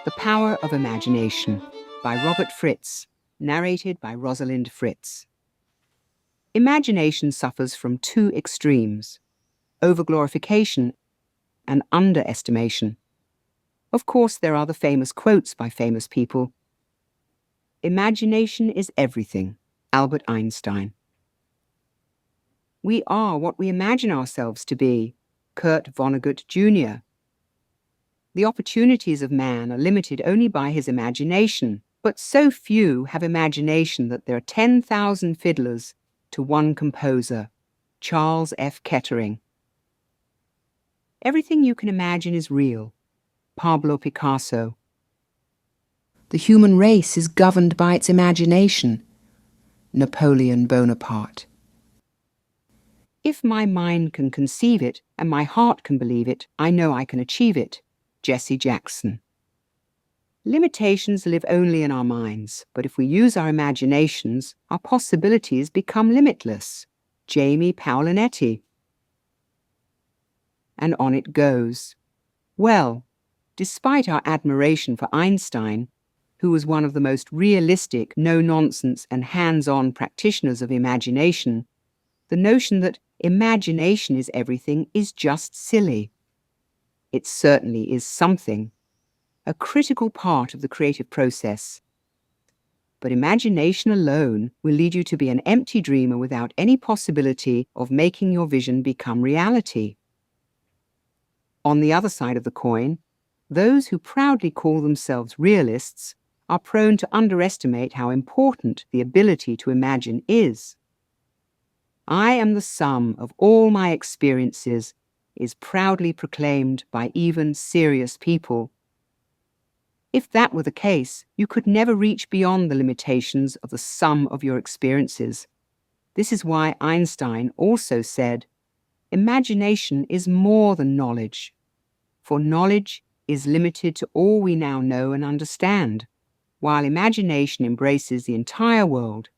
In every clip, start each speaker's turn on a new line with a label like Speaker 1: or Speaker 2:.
Speaker 1: The Power of Imagination by Robert Fritz, narrated by Rosalind Fritz. Imagination suffers from two extremes, overglorification and underestimation. Of course, there are the famous quotes by famous people. Imagination is everything, Albert Einstein. We are what we imagine ourselves to be, Kurt Vonnegut Jr. The opportunities of man are limited only by his imagination, but so few have imagination that there are 10,000 fiddlers to one composer, Charles F. Kettering. Everything you can imagine is real, Pablo Picasso. The human race is governed by its imagination, Napoleon Bonaparte. If my mind can conceive it and my heart can believe it, I know I can achieve it, Jesse Jackson. Limitations live only in our minds, but if we use our imaginations, our possibilities become limitless, Jamie Paolinetti. And on it goes. Well, despite our admiration for Einstein, who was one of the most realistic, no-nonsense and hands-on practitioners of imagination, the notion that imagination is everything is just silly. It certainly is something, a critical part of the creative process. But imagination alone will lead you to be an empty dreamer without any possibility of making your vision become reality. On the other side of the coin, those who proudly call themselves realists are prone to underestimate how important the ability to imagine is. I am the sum of all my experiences is proudly proclaimed by even serious people. If that were the case, you could never reach beyond the limitations of the sum of your experiences. This is why Einstein also said, "Imagination is more than knowledge, for knowledge is limited to all we now know and understand, while imagination embraces the entire world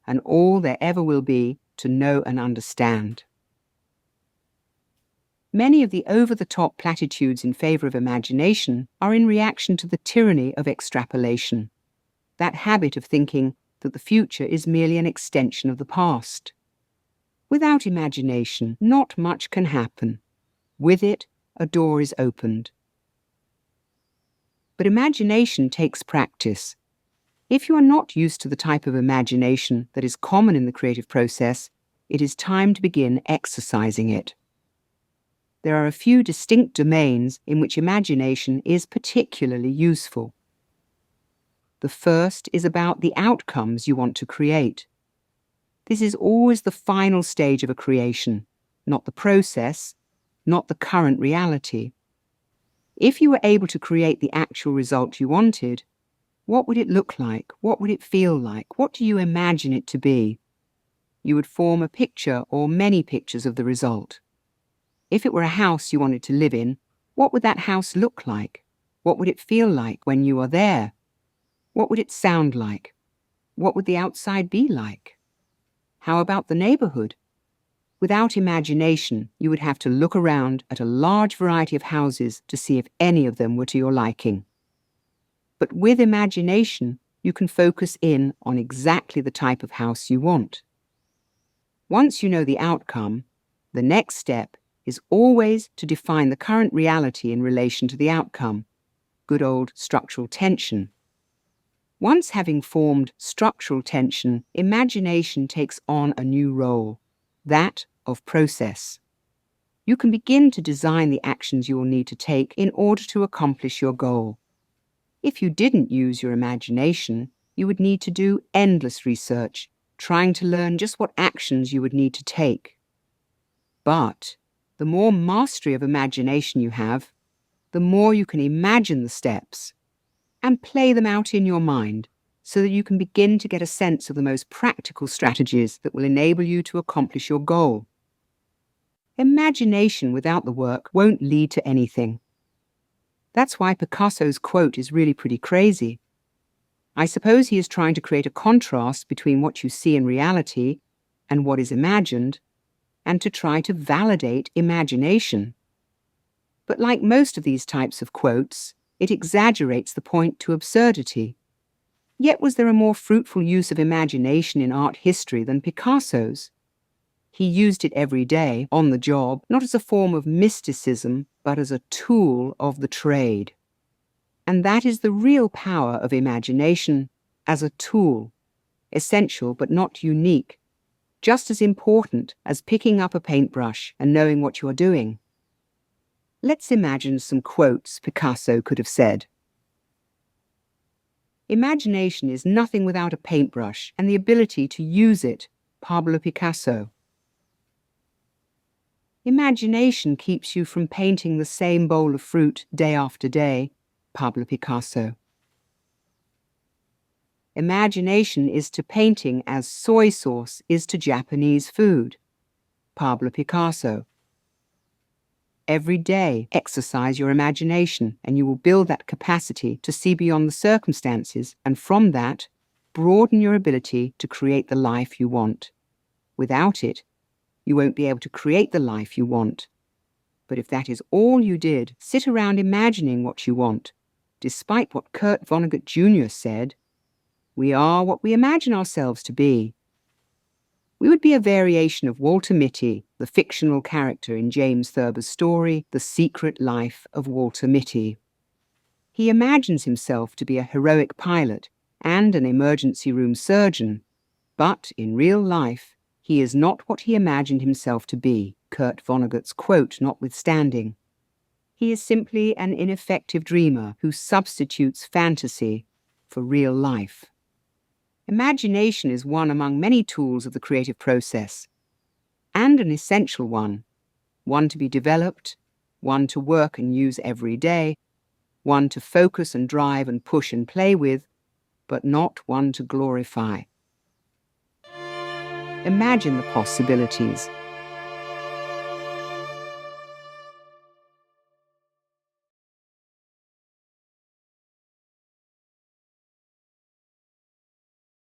Speaker 1: and all there ever will be to know and understand." Many of the over-the-top platitudes in favor of imagination are in reaction to the tyranny of extrapolation, that habit of thinking that the future is merely an extension of the past. Without imagination, not much can happen. With it, a door is opened. But imagination takes practice. If you are not used to the type of imagination that is common in the creative process, it is time to begin exercising it. There are a few distinct domains in which imagination is particularly useful. The first is about the outcomes you want to create. This is always the final stage of a creation, not the process, not the current reality. If you were able to create the actual result you wanted, what would it look like? What would it feel like? What do you imagine it to be? You would form a picture or many pictures of the result. If it were a house you wanted to live in, what would that house look like? What would it feel like when you are there? What would it sound like? What would the outside be like? How about the neighborhood? Without imagination, you would have to look around at a large variety of houses to see if any of them were to your liking. But with imagination, you can focus in on exactly the type of house you want. Once you know the outcome, the next step is always to define the current reality in relation to the outcome, good old structural tension. Once having formed structural tension, imagination takes on a new role, that of process. You can begin to design the actions you will need to take in order to accomplish your goal. If you didn't use your imagination, you would need to do endless research, trying to learn just what actions you would need to take. But the more mastery of imagination you have, the more you can imagine the steps and play them out in your mind so that you can begin to get a sense of the most practical strategies that will enable you to accomplish your goal. Imagination without the work won't lead to anything. That's why Picasso's quote is really pretty crazy. I suppose he is trying to create a contrast between what you see in reality and what is imagined, and to try to validate imagination. But like most of these types of quotes, It exaggerates the point to absurdity. Yet was there a more fruitful use of imagination in art history than Picasso's? He used it every day, on the job, not as a form of mysticism, but as a tool of the trade. And that is the real power of imagination, as a tool, essential but not unique, just as important as picking up a paintbrush and knowing what you are doing. Let's imagine some quotes Picasso could have said. Imagination is nothing without a paintbrush and the ability to use it, Pablo Picasso. Imagination keeps you from painting the same bowl of fruit day after day, Pablo Picasso. Imagination is to painting as soy sauce is to Japanese food, Pablo Picasso. Every day, exercise your imagination, and you will build that capacity to see beyond the circumstances, and from that, broaden your ability to create the life you want. Without it, you won't be able to create the life you want. But if that is all you did, sit around imagining what you want, despite what Kurt Vonnegut Jr. said, we are what we imagine ourselves to be. We would be a variation of Walter Mitty, the fictional character in James Thurber's story, The Secret Life of Walter Mitty. He imagines himself to be a heroic pilot and an emergency room surgeon, but in real life, he is not what he imagined himself to be, Kurt Vonnegut's quote notwithstanding. He is simply an ineffective dreamer who substitutes fantasy for real life. Imagination is one among many tools of the creative process, and an essential one to be developed, one to work and use every day, one to focus and drive and push and play with, but not one to glorify. Imagine the possibilities.